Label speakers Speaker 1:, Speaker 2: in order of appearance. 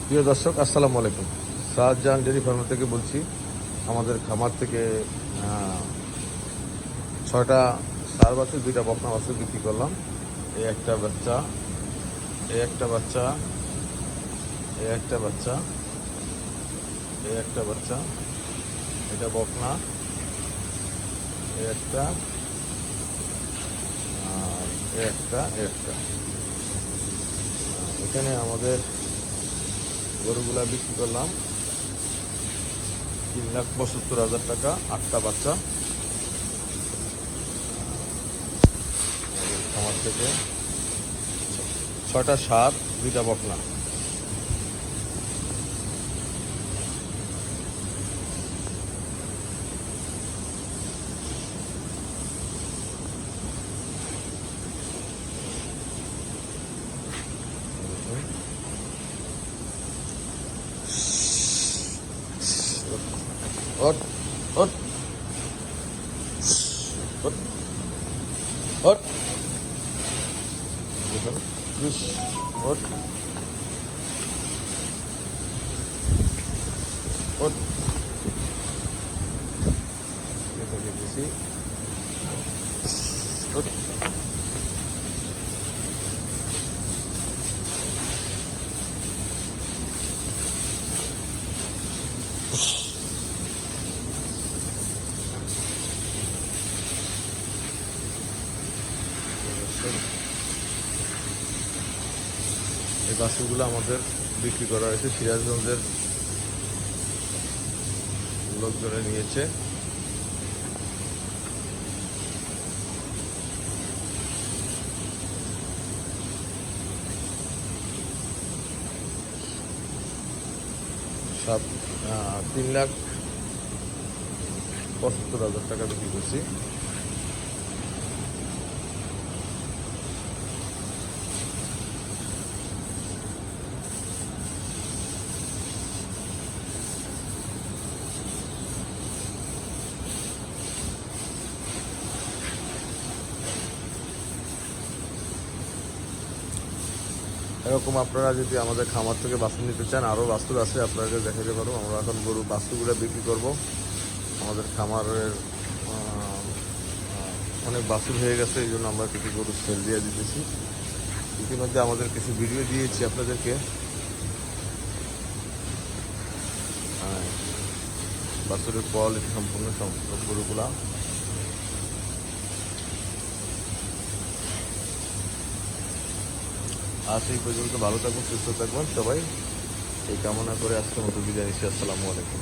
Speaker 1: প্রিয় দর্শক, আসসালামু আলাইকুম। শাহজাহান ডেয়ারি ফার্ম থেকে বলছি। আমাদের খামার থেকে 6টা ষাঁড় বাছুর, 2টা বকনা বাছুর বিক্রি করলাম। এই একটা বাচ্চা, এই একটা বাচ্চা, এই একটা বাচ্চা, এই একটা বাচ্চা, এটা বকনা, এই একটা, আর এই একটা, এই একটা। এখানে আমাদের গরুগুলা বিক্রি করলাম 3,75,000 টাকা। 8টা বাচ্চা খামার থেকে, 6টা ষাঁড়, 2টা বকনা। ওট ওট ওট ওট দেখুন, ওট ওট দিতেছি, ওট। এই বাছুরগুলো আমাদের বিক্রি করা হয়েছে, সিরাজগঞ্জের লোকজনে নিয়েছে। সব 3,75,000 টাকা বিক্রি করছি। এরকম আপনারা যদি আমাদের খামার থেকে বাছুর নিতে চান, আরও বাছুর আছে, আপনাকে দেখাতে পারবো। আমরা এখন গরু বাছুরগুলো বিক্রি করব। আমাদের খামারের অনেক বাছুর হয়ে গেছে, এই জন্য আমরা কিছু গরু সেল দিয়ে দিতেছি। ইতিমধ্যে আমাদের কিছু ভিডিও দিয়েছি আপনাদেরকে। বাছুরের কোয়ালিটি সম্পূর্ণ সব গরুগুলা। আজ এই পর্যন্ত। ভালো থাকবেন, সুস্থ থাকবেন সবাই, এই কামনা করে আজকের মতো বিদায় নিচ্ছি। আসসালামু আলাইকুম।